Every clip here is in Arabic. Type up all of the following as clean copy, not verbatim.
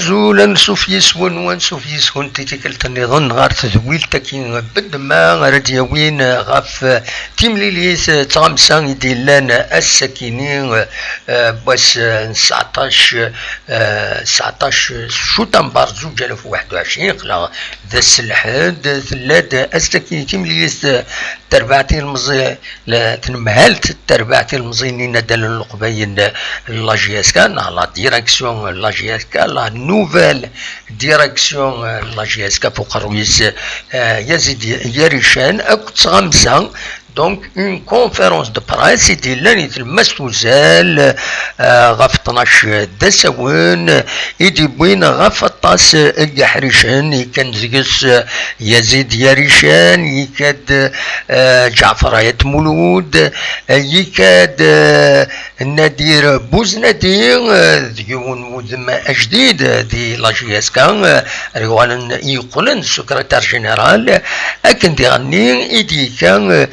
أزولا سوفيسون وانسوفيسون تيتيكلت النظام غار تذويل تاكين بد ما غرديوين غاف تيمليليس تغمسان يديلان السكينين بس 19 شوطان بارزو جالف 21 قلا ذا السلحاد ثلاد السكين تيمليليس تربعتي المزي تنمهلت تربعتي المزينين دال القباين لاجياسكا لا ديريكسيون لاجياسكا لا نوفيل ديريكسيون لاجياسكا فوق الرئيس يزيد يريشان اكو تغمسان دونك اون كونفيرونس دو برايس يدير المسوزال غاف 12 دساون يدي بوين غاف الطاس الجحريشان كان زيكس يزيد يريشان يكاد جعفر آية مولود يكاد نادير بوزنادير ديون مدم جديد دي لاجياسكا ريوان يقولن سكرتير جينيرال اكن ديغني يدي كان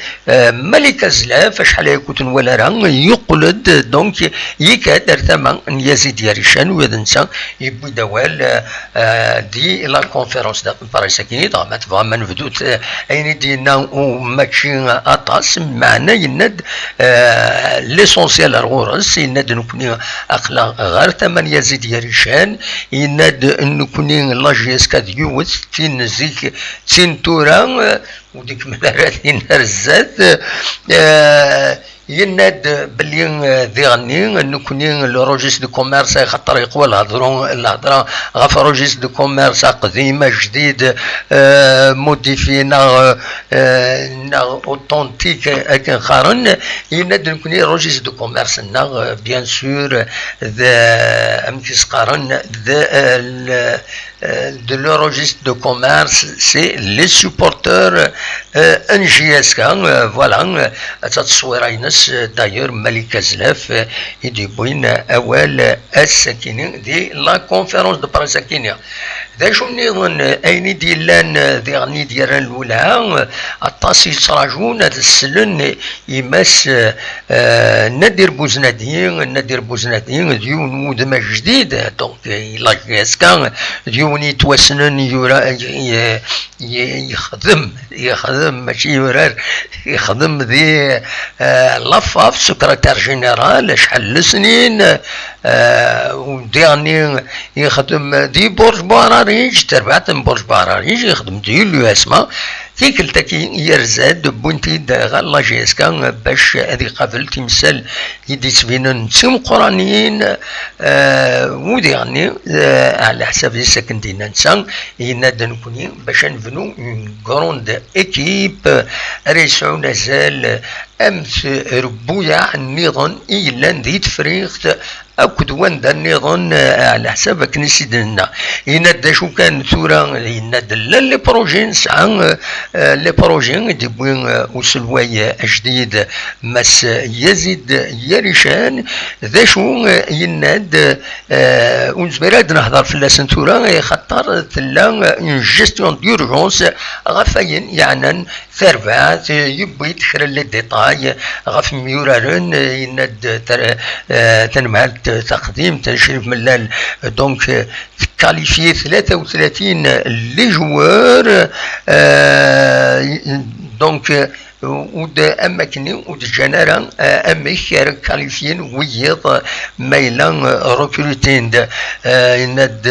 ملك زلاف شحال يكون ولا راه يقلد دونك يكاد ارتما يزيد يريشان ويدنسا يبي دوال دي لا كونفيرونس دا باريساكيني طامات فما نبدوت اين دينا وماشي اطاس معنا يند ليسونسيال الغرس يند نكوني اخلاق غير ثمن يزيد يريشان يند نكوني لاجيسكا ديوت تين زيك تين تورا وديك ملاراتين رزات يناد بلي ذيغني نكوني لو روجيس دو كوميرس خاطر يقوى الهضره غاف روجيس دو كوميرس قديمه جديد موديفينا اوتونتيك اكن خارن يناد نكوني روجيس دو كوميرس نا بيان سور ذا امكيس قارن ذا de le registre de commerce, c'est les supporters NGSK, voilà, d'ailleurs Malika Zlef et du Bouin Awel As-Sakini, de la conférence de Paris-Sakini. ذا شو نظن أين ديلان ذيغني ديالان الأولى الطاسي يتراجون هذا السلن يمس ندير بوزنادين ديون مودما جديد دونك لاجيسكا ديون يتوسنن يخدم ماشي يورار يخدم ذي لافاف سكرتير جينيرال شحال سنين وديرني يخدم دي برج باراريج تربعت برج باراريج يخدم دي اليواسما ذيك التاكي يرزاد بونتي دا لاجيسكا باش هذي قابل تمثال يدي سبينن تسم قرانيين وديرني على حساب السكن دينا نسان ينادى نكوني باش نبنو اون كروند ايكيب ريسعو نزال امس ربويا النظام إيلان ذي تفريغت أكد واندا النظام على حساب كنسيدنا ينادى شو كان ثورة ينادى لي بروجي نسعى لي بروجي ديبوين وسلواي جديد مس يزيد يريشان ذا شو ينادى ونزبيراد نهضر في اللسان ثورة خطر ثلا اون جيستيون ديورجونس غفاين يعني ثربات يبغي تخرج لي ديتاي غف ميورارن يناد تنمهلت تقديم تنشرف ملال دونك كاليفي 33 لي جوار دونك ود اماكن ود جنرا اميخير كاليفيين ويض ميلان روكروتين يناد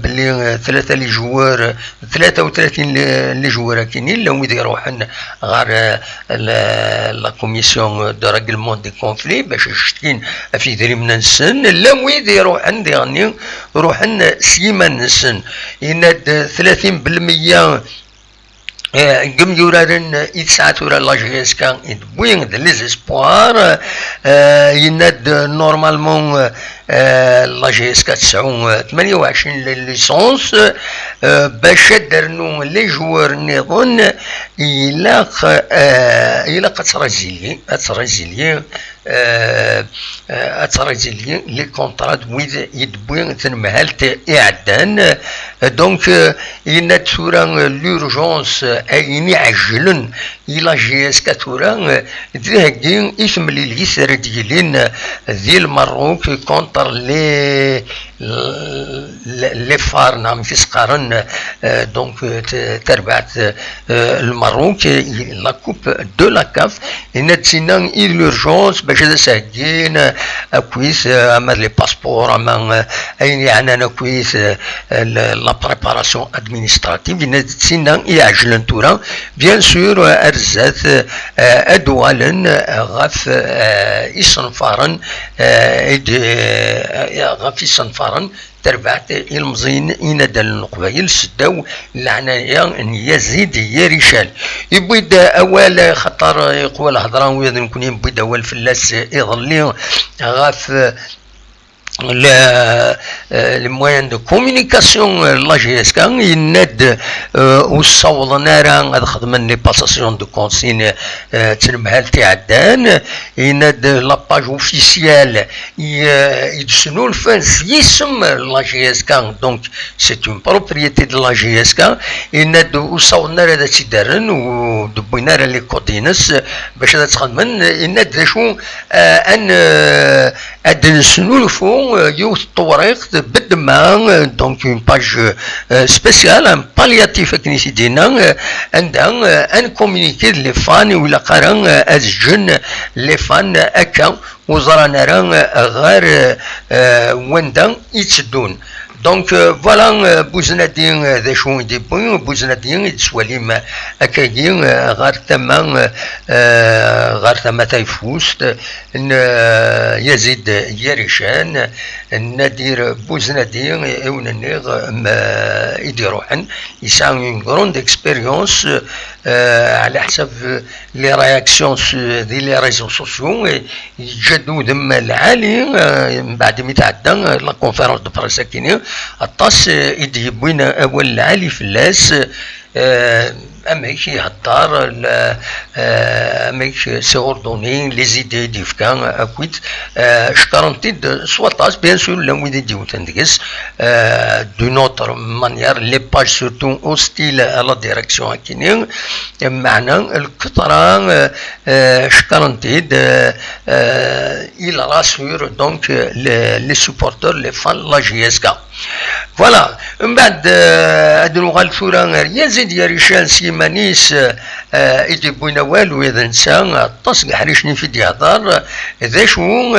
بلي 3 لي جوار 33 لي جوار كاينين لو يروحن غير لا كوميسيون دو ريغلمون دي كونفلي باش يشتكين في دريمنا السن لو يروحن ديغني روحن سيمان السن يناد 30% قم يورارن يتسعات ورا لاجيسكا يدبوين د ليزيسبوار يناد نورمالمون لاجيسكا 28 ليسونس باش درنو لي جوار نظن إلا أترازيلي لي كونطرات ويد يدبوين تنمهالت إعدان دونك يناد ثورا لورجونس أين يعجلن إلا جيسكا ثورا ذهقين إثم لي اليسر ديالين ذي المروك كونتر لي لي فار نعم في سقارن دونك تربعت المروك لا كوب دو لا كاف إن تسينا إي لورجونس باش هذا ساهلين أكويس أما لي باسبور أما أين يعني أنا كويس لا بريباراسيون أدمينستراتيف إن تسينا إي عجلن تورا بيان سور أرزات أدوال غاف إصنفارن غاف إصنفارن تربعت المزين إنادى القبايل سداو العناية يزيد يريشال يبيد أول خطر يقول هضران ويذ نكون يبيد أول فلاس يظلي غاف les moyens de communication لا جي اس كان يناد وصوض نارا غاد خدمن لي باساسيون دو كونسين تنمهال تعدان يناد لاباج اوفيسيال يدسنو الفاس يسم لا جي اس كان دونك سي اون بروبريتي دو لا جي اس كان يناد وصوض نارا دا تيدارن ودبوي نارا لي كودينس باش هذا تخدمن يناد شو ان ادنسنو الفو يوث الطوريق بالدماغ دونك اون باج سبيسيال ان بالياتيف كنيسي دينا عندها ان كومونيكي لي فان ولا قرا ازجن لي فان اكا وزرانا غير وندا يتسدون دونك فوالا بوزنادين ذا شو يديبون بوزنادين يتسواليم اكاين غير ثما تايفوست يزيد يريشان النادير بوزنادين اوننيغ يديروحن يساوي اون غروند اكسبيريونس على حسب لي رياكسيون دي لي ريزو سوسيو يجدو ذم العالي من بعد ما يتعدى لا كونفيرونس دو بريس كيني الطاس يديبوين اول العالي فلاس اميك يهضر اميك سيوردوني لي زيدي ديفكان اكويت شكرنتيد سواطاس بيان سور لا ويدي ديوتان ديكس دو نوتر مانيير لي باج سورتو او ستيل لا ديريكسيون كينين معنا الكثرة شكرنتيد il rassure donc les supporters les fans la JSK فوالا من بعد هاد الوغال ثورا يزيد يا ريشان سيمانيس يجيبونا والو اذا نسى تصق حريشني في ديهضر ذا شو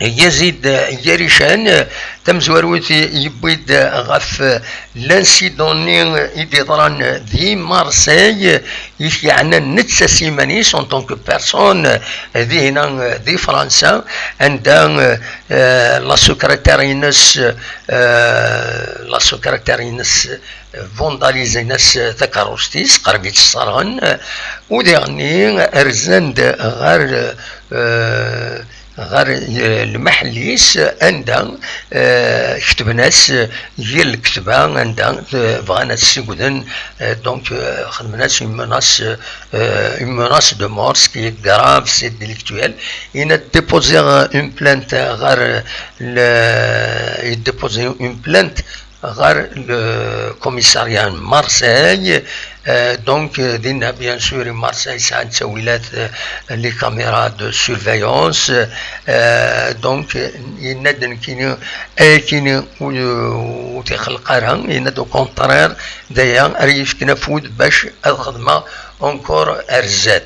يزيد يريشان تمزوروث يبيد غف لانسيدوني يديضران ذي مارسي يعني نتسا سيمانيس ان طونك بيرسون ذي هنا ذي فرنسا عندها لا سكرتارينس فونداليزي ناس ذكروستيس قربيت الصرغن وديغني ارزند غير المحليس عندها كتب ناس هي الكتبة عندها بغانا تسيقودن دونك خدمناس une menace de mort ce qui est grave c'est délictuel il a déposé une plainte غير il déposé une plainte غير le commissariat Marseille donc دينا bien sûr Marseille ça تسويلات les caméras de surveillance donc يندن كيني وتخلق راه يندو كونترير دايا ريف كنفود باش الخدمه اونكور ارزات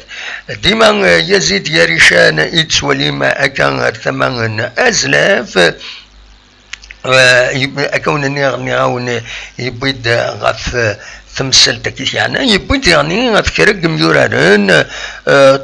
ديما يزيد يا ريشان يتسوليما كان ثمن ازلاف أكون غاون يبيد غف تمثل تكيس يعني يبيد يعني غفكرك ميورارن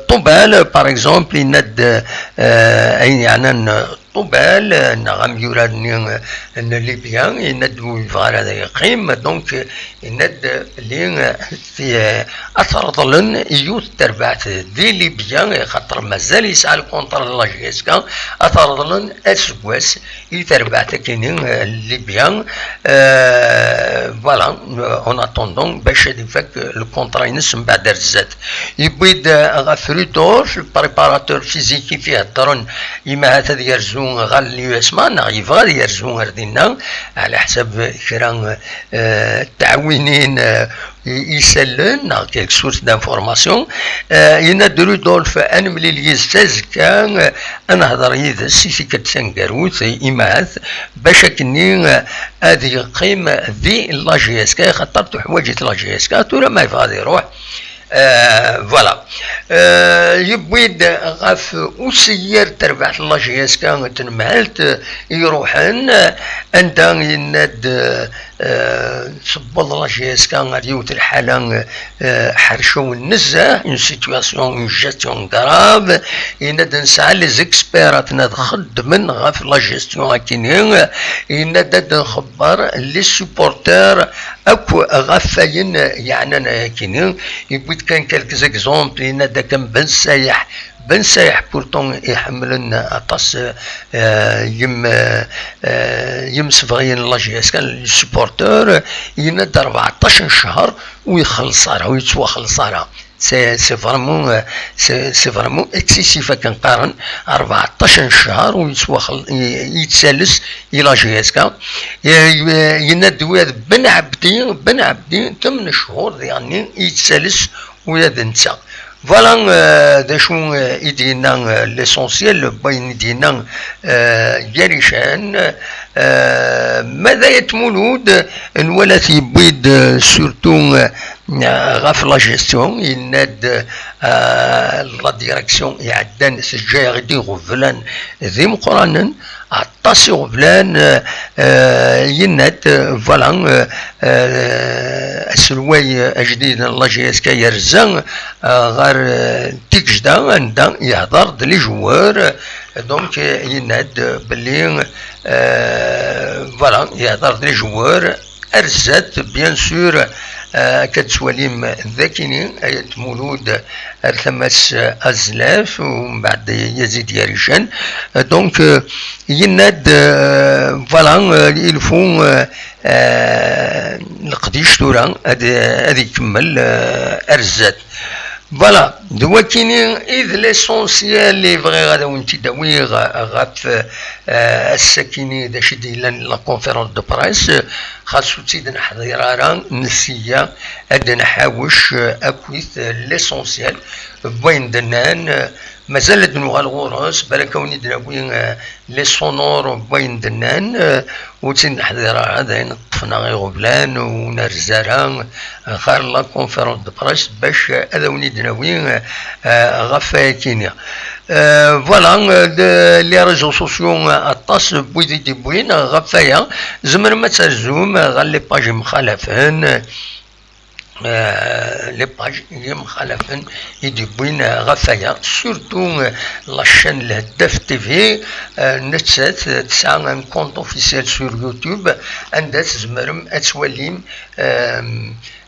طوبال باغ اكزومبل يند أين يعني طوبال نغم يورارن ليبيان يند فار هذا يقيم دونك يند لين في أثر ظلن يوت تربعت دي ليبيان خاطر مازال يسعى الكونتر لا جيسكا أثر ظلن أسواس يتربعت كاينين ليبيان فوالا اون اتوندون باش يفك الكونترا ينس من بعد الزاد يبيد غفريتور بريباراتور فيزيكي فيه الدرن يما هذا يرزو يرزو غال اليو اس ما يبغى يرزو غردينا على حسب كرا التعوينين يسلن كيك سورس دانفورماسيون يناد رودولف انملي ليستاز كان انا هضر يدس في كتسنكروت ايماث باش كني هذه قيمه ذي لا جي اس كا خاطر حوايج لا جي اس كا تورا ما يبغى يروح فوالا يبويد غاف وسير تربح لا جي اس كا تنمعلت يروحن انت يناد صبوا لا جي اس كا غادي يوت الحاله حرشو النزه اون سيتواسيون اون جيستيون غراف يناد نسعى لي زيكسبيرات نخدم غاف لا جيستيون كاينين يناد نخبر لي سوبورتور اكو غفاين يعني انا كاينين يبغيت كان كالك زيكزومبل يناد كان بن سايح بورتون يحملن اطاس يم سفغيين لا جي اس كان السبورتور يناد 14 شهر ويخلص راه ويتسوى خلص راه سي فريمون اكسيسيف كنقارن 14 شهر ويتسوى يتسالس الى جي اس كا يناد وياد بن عبدي 8 شهور يعني يتسالس وياد نتا فوالا دا شو يدينا ليسونسيال باين يدينا جاريشان ماذا يتمولود الولد يبيد سورتو غاف لا جيستيون يناد لا ديريكسيون يعدان سجاير دي غفلان ذي مقرانا عطاسي غفلان يناد فوالا السلواي اجديد لا جي اس كا يرزان غار تيكجدا عندها يهضر لي جوار دونك يناد بلي فوالا يهضر لي جوار ارزات بيان سور كتسواليم ذاكيني ايات مولود ثماس ازلاف ومن بعد يزيد ياريشان دونك يناد فوالا يلفو القديش تورا هذه يكمل ارزات فوالا دوا كاينين اذ ليسونسيال لي فغي غادا ونتي داوي غاف الساكيني دا شدي لا كونفيرونس دو بريس خاصو تزيد نحضر راه نسيه هاد نحاوش اكويت ليسونسيال بوين دنان مازال دنوغا الغورس بالك وني دراوي لي سونور بوين دنان وتزيد نحضر هذا نطفنا غير غبلان ونرزارا خار لا كونفيرونس دو بريس باش هذا وني دراوي غفا كينيا فوالا لي ريزو سوسيو اطاس بويدي بوين غفايا زمر ما تزوم غا لي باج مخالفين لي باج مخالفين يدي بوين غفايا سورتو لاشين الهداف تي في نتسات تسعى ان كونت اوفيسيال سور يوتيوب عندها تزمرم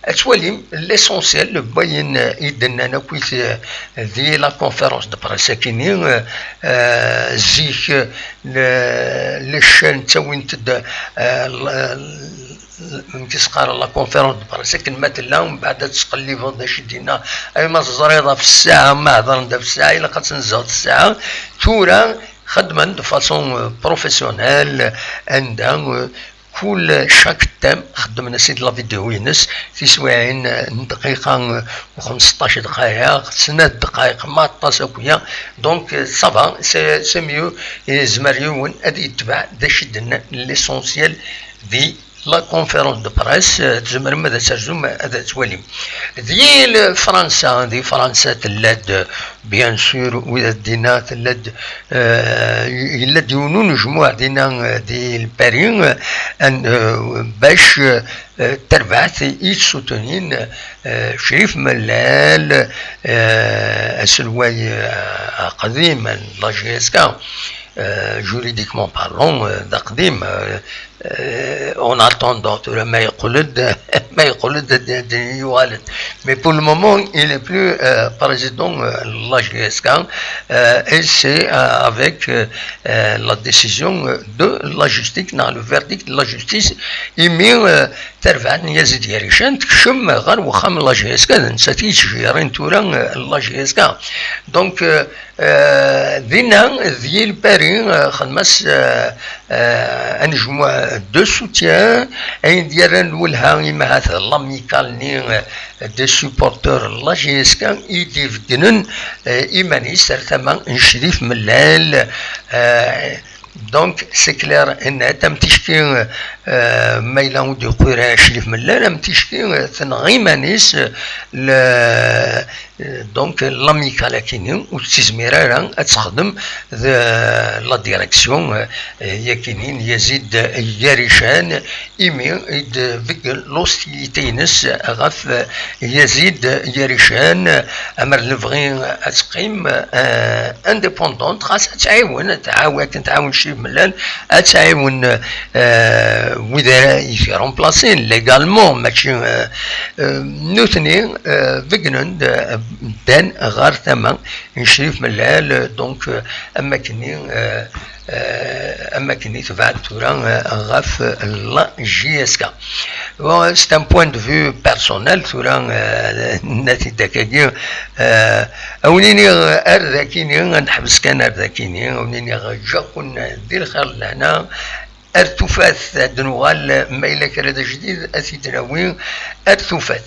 اتواليم ليسونسيال باين يدنا نكويت ذي لا كونفيرونس دو بريس كاينين زيك للشان تاوين تد كيسقار لا كونفيرونس دو بريس كن مثلا ومن بعد تقلب هذا شدينا اي ما زريضه في الساعه ما هضرنا في الساعه الا كتنزل الساعه تورا خدمه دو فاسون بروفيسيونيل عندها كل شاك تام خدمنا سيد لا فيديو ينس في 70 دقيقة و15 دقائق 3 دقائق ما طاسوكيا دونك صافا سي ميو زمريون ادي يتبع دا شدنا ليسونسيال دي لا كونفيرونس دو بريس تزمر ماذا ترجم هذا توالي دي فرنسا تلاد بيان سور وإذا دينا تلاد يلاد يونون جموع دينا دي البارين ان باش تربعت يتسوتنين شريف ملال السلواي قديم لا جي اس كا جوريديكمون بارلون دا قديم en attendant ما يقولد ما يقولد يوالد. Mais pour le moment, il est plus président de la GSK et c'est avec la décision de la justice, dans le verdict de la justice, إمي ترفع يزيد يريشان تكشم غير وخام لا جي اس كا نساتي تجيرين تورا لا جي اس كا دونك دينا ذي الباري خدمس انجموع دو سوتيان اين ديالن الولها يما هذا لاميكالني دي سوبورتور لا جي اس كا يديف دنن ايماني سرتما نشريف ملال دونك سي كلير ان تم تشكي ميلا ودي قيرا شريف ملال تم تشكي ثنغي مانيس دونك لاميكال كينين وتزميرا تخدم لا ديريكسيون يكينين يزيد ياريشان ايمي فيك لوستيليتينس غف يزيد ياريشان امر نبغي اتقيم انديبوندونت خاص تعاون شريف ملال تعاون وذا يفي رومبلاسين ليغالمون ماشي نوثني فيغنون دان غار ثما نشريف ملال دونك اما كني تبعد تورا غاف لا جي اس كا سي ان بوين دو فيو بيرسونيل تورا ناتي داكاكي اونيني ارذاكيني نحبس كان ارذاكيني اونيني جاكون دير خير لهنا ارتفاث دنوغال ما إلا كان جديد أثيدناوي ارتفاث